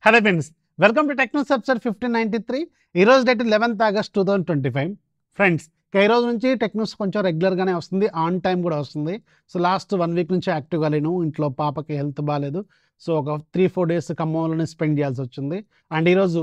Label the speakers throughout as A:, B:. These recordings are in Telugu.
A: Hello friends, welcome to techno సబ్సర్ 1593. ఈరోజు డేట్ 11th August 2025. ఫ్రెండ్స్, ఈ రోజు నుంచి టెక్నోస్ కొంచెం రెగ్యులర్గానే వస్తుంది, ఆన్ టైం కూడా వస్తుంది. సో లాస్ట్ 1 week నుంచి యాక్టివ్గా లేను, ఇంట్లో పాపకి హెల్త్ బాగాలేదు. సో ఒక 3-4 days ఖమ్మంలోనే స్పెండ్ చేయాల్సి వచ్చింది. అండ్ ఈరోజు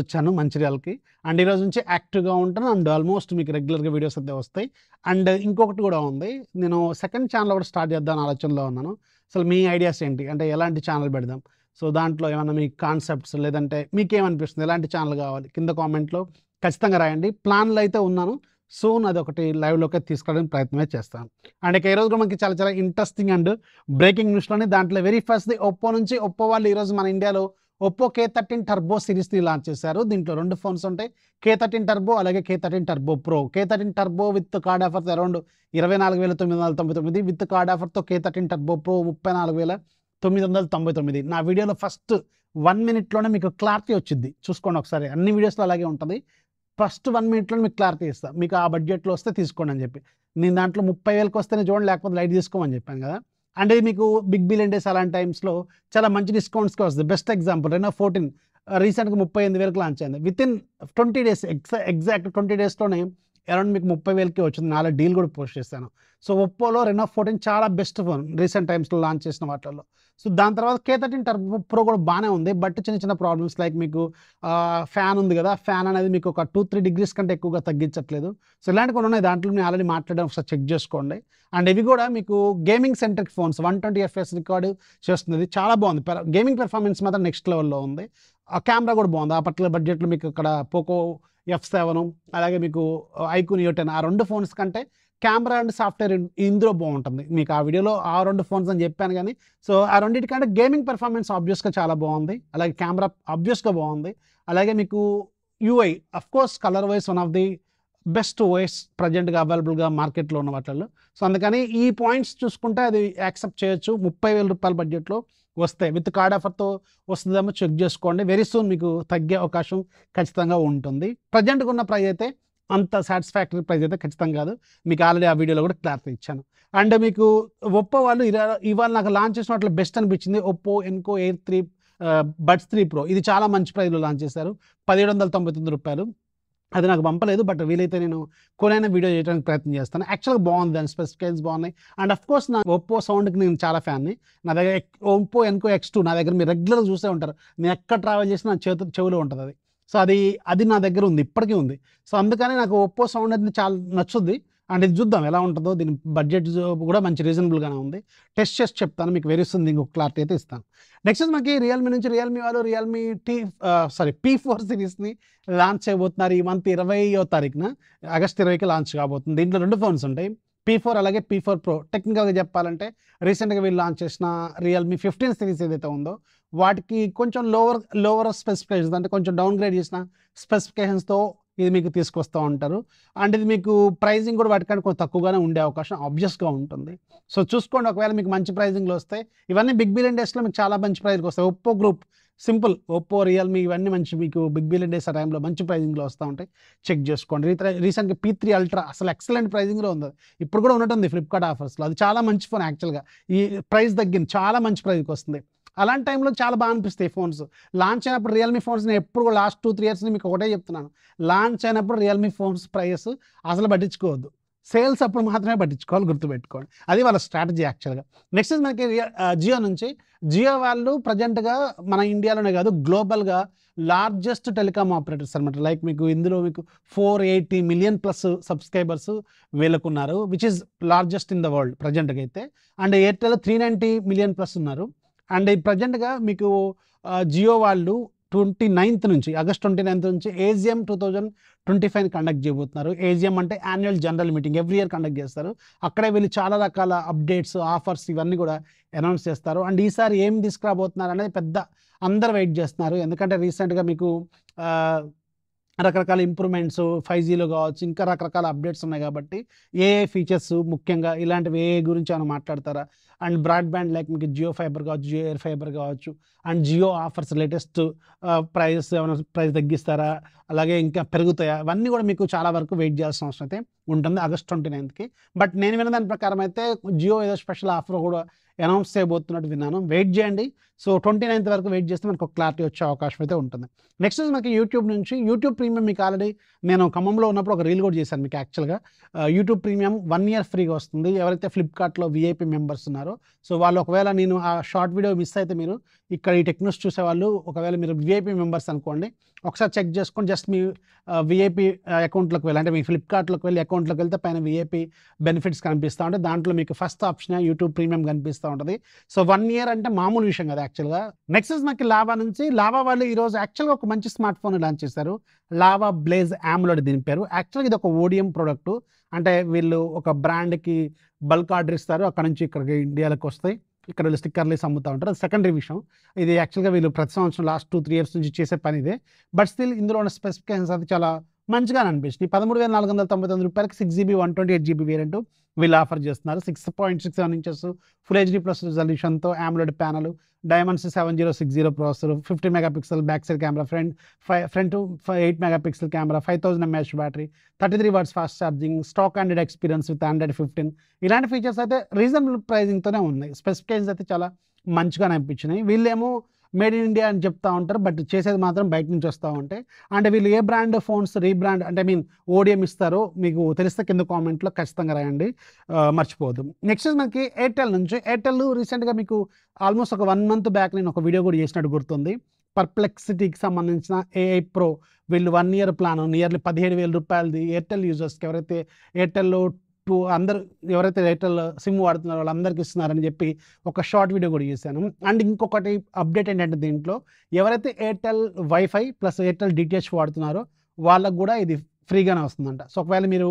A: వచ్చాను మంచిర్యాలకి. అండ్ ఈరోజు నుంచి యాక్టివ్గా ఉంటాను. అండ్ ఆల్మోస్ట్ మీకు రెగ్యులర్గా వీడియోస్ అయితే వస్తాయి. అండ్ ఇంకొకటి కూడా ఉంది, నేను సెకండ్ ఛానల్ కూడా స్టార్ట్ చేద్దాం ఆలోచనలో ఉన్నాను. అసలు మీ ఐడియాస్ ఏంటి, అంటే ఎలాంటి ఛానల్ పెడదాం? సో దాంట్లో ఏమన్నా మీ కాన్సెప్ట్స్, లేదంటే మీకేమనిపిస్తుంది, ఎలాంటి ఛానల్ కావాలి, కింద కామెంట్లో ఖచ్చితంగా రాయండి. ప్లాన్లు అయితే ఉన్నాను, సూన్ అదొకటి లైవ్లోకి తీసుకురావడానికి ప్రయత్నమే చేస్తాను. అండ్ ఇక ఈరోజు కూడా మనకి చాలా చాలా ఇంట్రెస్టింగ్ అండ్ బ్రేకింగ్ న్యూస్లోని దాంట్లో వెరీ ఫస్ట్ది ఒప్పో నుంచి. ఒప్పో వాళ్ళు ఈరోజు మన ఇండియాలో ఒప్పో K13 టర్బో సిరీస్ని లాంచ్ చేశారు. దీంట్లో 2 phones ఉంటాయి, K13 టర్బో అలాగే K13 turbo pro. K13 turbo with card offer around 24,999, with card ఆఫర్తో K13 టర్బో ప్రో 34,999. నా వీడియోలో ఫస్ట్ 1 minute మీకు క్లారిటీ వచ్చింది, చూసుకోండి ఒకసారి. అన్ని వీడియోస్లో అలాగే ఉంటుంది, ఫస్ట్ 1 minute మీకు క్లారిటీ ఇస్తాను. మీకు ఆ బడ్జెట్లో వస్తే తీసుకోండి అని చెప్పి. నేను దాంట్లో 30,000కి వస్తేనే చూడండి, లేకపోతే లైట్ తీసుకోమని చెప్పాను కదా. అంటే ఇది మీకు బిగ్ బిలియన్ డేస్ అలాంటి టైమ్స్లో చాలా మంచి డిస్కౌంట్స్కి వస్తుంది. బెస్ట్ ఎగ్జాంపుల్ Reno 14 రీసెంట్గా 38,000కి లాంచ్ అయింది. వితిన్ 20 days, ఎగ్జాక్ట్ 20 daysలోనే అరౌండ్ మీకు 30,000కి వచ్చింది. నాలో డీల్ కూడా పోస్ట్ చేశాను. సో ఒప్పోలో Reno 14 చాలా బెస్ట్ ఫోన్ రీసెంట్ టైమ్స్లో లాంచ్ చేసిన వాటిల్లో. సో దాని తర్వాత K13 టర్బో ప్రో కూడా బాగానే ఉంది, బట్ చిన్న చిన్న ప్రాబ్లమ్స్ లైక్ మీకు ఫ్యాన్ ఉంది కదా, ఫ్యాన్ అనేది మీకు ఒక 2-3 degrees కంటే ఎక్కువగా తగ్గించట్లేదు. సో ఇలాంటి కొన్ని ఉన్నాయి, దాంట్లో నేను ఆల్రెడీ మాట్లాడడం ఒకసారి చెక్ చేసుకోండి. అండ్ ఇవి కూడా మీకు gaming centric phones, 120 FPS record చేస్తుంది, చాలా బాగుంది. గేమింగ్ పెర్ఫార్మెన్స్ మాత్రం నెక్స్ట్ లెవెల్లో ఉంది. ఆ కెమెరా కూడా బాగుంది. ఆ పర్టికులర్ బడ్జెట్లో మీకు ఇక్కడ పోకో F7 అలాగే మీకు iQOO Neo 10 ఆ 2 phones కంటే కెమెరా అండ్ సాఫ్ట్వేర్ ఇందులో బాగుంటుంది. మీకు ఆ వీడియోలో ఆ 2 phones అని చెప్పాను కానీ, సో ఆ రెండింటికంటే గేమింగ్ పెర్ఫార్మెన్స్ ఆబ్వియస్గా చాలా బాగుంది, అలాగే కెమెరా ఆబ్వియస్గా బాగుంది, అలాగే మీకు UI of course colour wise one of the best OS ప్రజెంట్గా అవైలబుల్గా మార్కెట్లో ఉన్న వాటిల్లో. సో అందుకని ఈ పాయింట్స్ చూసుకుంటే అది యాక్సెప్ట్ చేయొచ్చు. 30,000 రూపాయల బడ్జెట్లో వస్తే విత్ కార్డ్ ఆఫర్తో వస్తుందేమో చెక్ చేసుకోండి. వెరీ సూన్ మీకు తగ్గే అవకాశం ఖచ్చితంగా ఉంటుంది. ప్రజెంట్గా ఉన్న ప్రైస్ అయితే అంత సాటిస్ఫాక్టరీ ప్రైస్ అయితే ఖచ్చితంగా కాదు, మీకు ఆల్రెడీ ఆ వీడియోలో కూడా క్లారిటీ ఇచ్చాను. అండ్ మీకు ఒప్పో వాళ్ళు ఇవాళ నాకు లాంచ్ చేసిన వాటిలో బెస్ట్ అనిపించింది Oppo Enco air 3 buds 3 pro. ఇది చాలా మంచి ప్రైస్లో లాంచ్ చేశారు, 1,799 రూపాయలు. అది నాకు పంపలేదు, బట్ వీలైతే నేను కొనైనా వీడియో చేయడానికి ప్రయత్నం చేస్తాను. యాక్చువల్గా బాగుంది, దాని స్పెసిఫికేషన్స్ బాగున్నాయి. అండ్ అఫ్కోర్స్ నా ఒప్పో సౌండ్కి నేను చాలా ఫ్యాన్ని. నా దగ్గర ఒప్పో ఎన్కో X2 నా దగ్గర మీరు రెగ్యులర్గా చూసే ఉంటారు, నేను ఎక్కడ ట్రావెల్ చేసినా నా చెవిలో ఉంటుంది అది. సో అది నా దగ్గర ఉంది, ఇప్పటికీ ఉంది. సో అందుకని నాకు ఒప్పో సౌండ్ అనేది చాలా నచ్చుద్ది. అండ్ ఇది చూద్దాం ఎలా ఉంటుందో. దీని బడ్జెట్ కూడా మంచి రీజనబుల్గానే ఉంది. టెస్ట్ చేసి చెప్తాను, మీకు వెరీ సూన్ ఇంకొక క్లారిటీ అయితే ఇస్తాను. నెక్స్ట్ మనకి రియల్మీ నుంచి రియల్మీ వాళ్ళు రియల్మీ P4 సిరీస్ని లాంచ్ చేయబోతున్నారు. ఈ మంత్ 20వ తారీఖున, ఆగస్ట్ 20కి లాంచ్ కాబోతుంది. దీంట్లో 2 phones ఉంటాయి, P4 అలాగే P4 ప్రో. టెక్నికల్గా చెప్పాలంటే రీసెంట్గా వీళ్ళు లాంచ్ చేసిన రియల్మీ 15 సిరీస్ ఏదైతే ఉందో వాటికి కొంచెం లోవర్ స్పెసిఫికేషన్స్, అంటే కొంచెం డౌన్ గ్రేడ్ చేసిన స్పెసిఫికేషన్స్తో ఇది మీకు తీసుకొస్తూ ఉంటారు. అండ్ ఇది మీకు ప్రైజింగ్ కూడా వాటికంటే కొంచెం తక్కువగానే ఉండే అవకాశం ఆబ్వియస్గా ఉంటుంది. సో చూసుకోండి, ఒకవేళ మీకు మంచి ప్రైజింగ్లో వస్తే. ఇవన్నీ బిగ్ బిలియన్ డేస్లో మీకు చాలా మంచి ప్రైజ్కి వస్తాయి. Oppo group simple, Oppo Realme ఇవన్నీ మంచి మీకు బిగ్ బిలియన్ డేస్ ఆ టైంలో మంచి ప్రైజింగ్లో వస్తూ ఉంటాయి, చెక్ చేసుకోండి. రీసెంట్గా P3 అల్ట్రా అసలు ఎక్సలెంట్ ప్రైజింగ్లో ఉంది, ఇప్పుడు కూడా ఉన్నట్టుంది ఫ్లిప్కార్ట్ ఆఫర్స్లో. అది చాలా మంచి ఫోన్, యాక్చువల్గా ఈ ప్రైస్ తగ్గింది, చాలా మంచి ప్రైజ్కి వస్తుంది. అలాంటి టైంలో చాలా బాగా అనిపిస్తాయి ఫోన్స్. లాంచ్ అయినప్పుడు రియల్మీ ఫోన్స్ నేను ఎప్పుడు కూడా లాస్ట్ 2-3 years మీకు ఒకటే చెప్తున్నాను, లాంచ్ అయినప్పుడు రియల్మీ ఫోన్స్ ప్రైస్ అసలు పట్టించుకోవద్దు, సేల్స్ అప్పుడు మాత్రమే పట్టించుకోవాలి, గుర్తుపెట్టుకోండి. అది వాళ్ళ స్ట్రాటజీ యాక్చువల్గా. నెక్స్ట్ మనకి జియో నుంచి. జియో వాళ్ళు ప్రజెంట్గా మన ఇండియాలోనే కాదు గ్లోబల్గా లార్జెస్ట్ టెలికామ్ ఆపరేటర్స్ అనమాట. లైక్ మీకు ఇందులో మీకు 480 million+ సబ్స్క్రైబర్స్ వీళ్ళకున్నారు, which is largest in the world ప్రజెంట్గా అయితే. అండ్ ఎయిర్టెల్ 390 million+ ఉన్నారు. అండ్ ప్రజెంట్గా మీకు జియో వాళ్ళు ఆగస్ట్ 29th నుంచి AGM 2025 కండక్ట్ చేయబోతున్నారు. AGM అంటే annual general meeting, every year conduct చేస్తారు. అక్కడే వీళ్ళు చాలా రకాల అప్డేట్స్, ఆఫర్స్ ఇవన్నీ కూడా అనౌన్స్ చేస్తారు. అండ్ ఈసారి ఏం తీసుకురాబోతున్నారు అనేది పెద్ద అందరు వెయిట్ చేస్తున్నారు, ఎందుకంటే రీసెంట్గా మీకు రకరకాల ఇంప్రూవ్మెంట్స్ 5Gలో కావచ్చు, ఇంకా రకరకాల అప్డేట్స్ ఉన్నాయి కాబట్టి ఏ ఫీచర్స్ ముఖ్యంగా ఇలాంటివి గురించి ఏమైనా మాట్లాడతారా అండ్ బ్రాడ్బ్యాండ్ లైక్ మీకు జియో ఫైబర్ కావచ్చు, జియో ఎయిర్ ఫైబర్ కావచ్చు, and Jio offers latest prices ఏమైనా ప్రైస్ తగ్గిస్తారా, అలాగే ఇంకా పెరుగుతాయా, ఇవన్నీ కూడా మీకు చాలా వరకు వెయిట్ చేయాల్సిన అవసరం అయితే ఉంటుంది ఆగస్ట్ 29కి. బట్ నేను విన్న దాని ప్రకారం అయితే జియో ఏదో స్పెషల్ ఆఫర్ కూడా అనౌన్స్ చేయబోతున్నట్టు విన్నాను. వెయిట్ చేయండి. సో 29th వరకు వెయిట్ చేస్తే మనకు క్లారిటీ వచ్చే అవకాశం అయితే ఉంటుంది. నెక్స్ట్ మనకి యూట్యూబ్ నుంచి యూట్యూబ్ ప్రీమియం మీకు ఆల్రెడీ నేను ఖమ్మంలో ఉన్నప్పుడు ఒక రీల్ కూడా చేశాను మీకు యాక్చువల్గా. యూట్యూబ్ ప్రీమియం 1 year ఫ్రీగా వస్తుంది. ఎవరైతే ఫ్లిప్కార్ట్లో విఐపి మెంబర్స్ ఉన్నారో సో వాళ్ళు ఒకవేళ నేను ఆ షార్ట్ వీడియో మిస్ అయితే మీరు ఇక్కడ ఈ టెక్నోస్ చూసేవాళ్ళు ఒకవేళ మీరు విఐపి మెంబర్స్ అనుకోండి, ఒకసారి చెక్ చేసుకొని జస్ట్ మీ విఐపి అకౌంట్లోకి వెళ్ళి అంటే మీ ఫ్లిప్కార్ట్లోకి వెళ్ళి అకౌంట్లోకి వెళ్తే పైన విఐపి బెనిఫిట్స్ కనిపిస్తూ ఉంటాయి. దాంట్లో మీకు ఫస్ట్ ఆప్షన్ యూట్యూబ్ ప్రీమియం కనిపిస్తూ ఉంటుంది. సో 1 year అంటే మామూలు విషయం కదా యాక్చువల్గా. నెక్స్ట్ మనకి లావా నుంచి లావా వాళ్ళు ఈరోజు యాక్చువల్గా ఒక మంచి స్మార్ట్ ఫోన్ లాంచ్ చేశారు. లావా బ్లేజ్ AMOLED దీని పేరు. యాక్చువల్గా ఇది ఒక ఓడిఎం ప్రోడక్ట్. అంటే వీళ్ళు ఒక బ్రాండ్కి బల్క్ ఆర్డర్ ఇస్తారు, అక్కడ నుంచి ఇక్కడికి ఇండియాలోకి వస్తాయి, ఇక్కడ వీళ్ళు స్టిక్కర్లు అమ్ముతూ ఉంటారు. అది సెకండరీ విషయం. ఇది యాక్చువల్గా వీళ్ళు ప్రతి సంవత్సరం లాస్ట్ 2-3 years నుంచి చేసే పని ఇదే. బట్ స్టిల్ ఇందులో ఉన్న స్పెసిఫికేషన్స్ అది చాలా మంచిగా అనిపిస్తుంది. 13,499 రూపాయలకి 6GB 128GB వేరియంట్ వీళ్ళు ఆఫర్ చేస్తున్నారు. 6.67 inches ఫుల్ HD ప్లస్ రిజల్యూషన్తో AMOLED panel, Dimensity 7060 processor, 50 megapixel back side camera, front 8 megapixel camera, 5000 mAh battery, 33 watts fast charging, stock Android experience with Android 15. ఇలాంటి ఫీచర్స్ అయితే రీజనబుల్ ప్రైజింగ్తోనే ఉన్నాయి. స్పెసిఫికేషన్స్ అయితే చాలా మంచిగా అనిపించినాయి. వీళ్ళేమో మేడ్ ఇన్ ఇండియా అని చెప్తా ఉంటారు, బట్ చేసేది మాత్రం బయట నుంచి వస్తూ ఉంటాయి. అండ్ వీళ్ళు ఏ బ్రాండ్ ఫోన్స్ రీబ్రాండ్ అంటే ఓడిఎం ఇస్తారో మీకు తెలిస్తే కింద కామెంట్లో ఖచ్చితంగా రాయండి, మర్చిపోవద్దు. నెక్స్ట్ మనకి ఎయిర్టెల్ నుంచి. ఎయిర్టెల్ రీసెంట్గా మీకు ఆల్మోస్ట్ ఒక 1 month బ్యాక్ నేను ఒక వీడియో కూడా చేసినట్టు గుర్తుంది. పర్ప్లెక్సిటీకి సంబంధించిన AI Pro వీళ్ళు 1 year ప్లాన్ నియర్లీ 17,000 రూపాయలది ఎయిర్టెల్ యూజర్స్కి ఎవరైతే ఎయిర్టెల్లో అందరు ఎవరైతే ఎయిర్టెల్ సిమ్ వాడుతున్నారో వాళ్ళందరికీ ఇస్తున్నారని చెప్పి ఒక షార్ట్ వీడియో కూడా చేశాను. అండ్ ఇంకొకటి అప్డేట్ ఏంటంటే దీంట్లో ఎవరైతే Airtel wifi plus Airtel DTH వాడుతున్నారో వాళ్ళకు కూడా ఇది ఫ్రీగానే వస్తుందంట. సో ఒకవేళ మీరు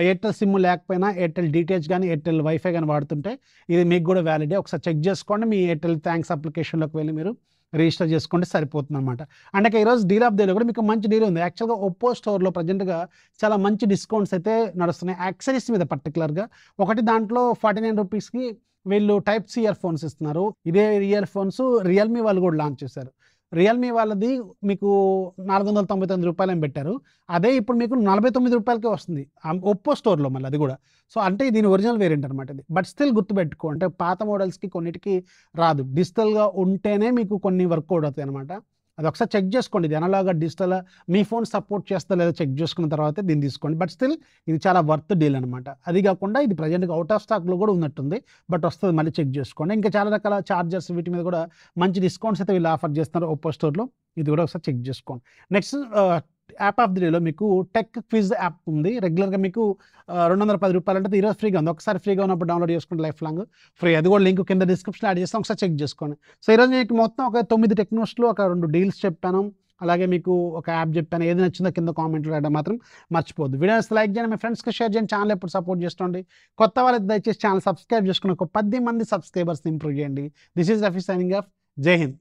A: ఎయిర్టెల్ సిమ్ లేకపోయినా ఎయిర్టెల్ DTH కానీ ఎయిర్టెల్ వైఫై కానీ వాడుతుంటే ఇది మీకు కూడా వ్యాలిడే. ఒకసారి చెక్ చేసుకోండి. మీ ఎయిర్టెల్ థ్యాంక్స్ అప్లికేషన్లోకి వెళ్ళి మీరు రిజిస్టర్ చేసుకుంటే సరిపోతుంది అనమాట. అంటే ఈరోజు డీల్ ఆఫ్ డేలో కూడా మీకు మంచి డీల్ ఉంది. యాక్చువల్గా ఒప్పో స్టోర్లో ప్రజెంట్గా చాలా మంచి డిస్కౌంట్స్ అయితే నడుస్తున్నాయి యాక్సెసరీస్ మీద పర్టికులర్గా. ఒకటి దాంట్లో 49 రూపీస్కి వీళ్ళు Type-C ఇయర్ ఫోన్స్ ఇస్తున్నారు. ఇదే ఇయర్ ఫోన్స్ రియల్మీ వాళ్ళు కూడా లాంచ్ చేశారు. రియల్మీ వాళ్ళది మీకు 499 రూపాయలు పెట్టారు. అదే ఇప్పుడు మీకు 49 రూపాయలకే వస్తుంది ఒప్పో స్టోర్లో మళ్ళీ అది కూడా. సో అంటే దీని ఒరిజినల్ వేరియంట్ అనమాట ఇది. బట్ స్టిల్ గుర్తుపెట్టుకో, అంటే పాత మోడల్స్కి కొన్నిటికి రాదు, డిజిటల్గా ఉంటేనే మీకు కొన్ని వర్కౌట్ అవుతాయి అనమాట. అది ఒకసారి చెక్ చేసుకోండి. ఇది అనలాగా డిజిటల్ మీ ఫోన్ సపోర్ట్ చేస్తా లేదా చెక్ చేసుకున్న తర్వాత దీన్ని తీసుకోండి. బట్ స్టిల్ ఇది చాలా వర్త్ డీల్ అనమాట. అది కాకుండా ఇది ప్రజెంట్గా అవుట్ ఆఫ్ స్టాక్లో కూడా ఉన్నట్టుంది, బట్ వస్తుంది, మళ్ళీ చెక్ చేసుకోండి. ఇంకా చాలా రకాల చార్జర్స్ వీటి మీద కూడా మంచి డిస్కౌంట్స్ అయితే వీళ్ళు ఆఫర్ చేస్తున్నారు ఒప్పో స్టోర్లో. ఇది కూడా ఒకసారి చెక్ చేసుకోండి. నెక్స్ట్ యాప్ ఆఫ్ ది డేలో మీకు టెక్ క్విజ్ యాప్ ఉంది. రెగ్యులర్గా మీకు 210 రూపాయలు అంటే ఈరోజు ఫ్రీగా ఉంది. ఒకసారి ఫ్రీగా ఉన్నప్పుడు డౌన్లోడ్ చేసుకుంటే లైఫ్ లాంగ్ ఫ్రీ. అది కూడా లింక్ కింద డిస్క్రిప్షన్లో యాడ్ చేస్తాం, ఒకసారి చెక్ చేసుకోండి. సో ఈరోజు మీకు మొత్తం ఒక 9 టెక్నోస్లో ఒక 2 డీల్స్ చెప్పాను, అలాగే మీకు ఒక యాప్ చెప్పాను. ఏది నచ్చిందో కింద కామెంట్లో రాయడం మాత్రం మర్చిపోద్దు. వీడియోస్ లైక్ చేయండి, మీ ఫ్రెండ్స్కి షేర్ చేయండి, ఛానల్ ఎప్పుడు సపోర్ట్ చేస్తుండండి. కొత్త వాళ్ళకి దయచేసి ఛానల్ సబ్స్క్రైబ్ చేసుకుని ఒక 10 మంది సబ్స్క్రైబర్స్ని ఇంప్రూవ్ చేయండి. This is Rafi signing off. జై హింద్.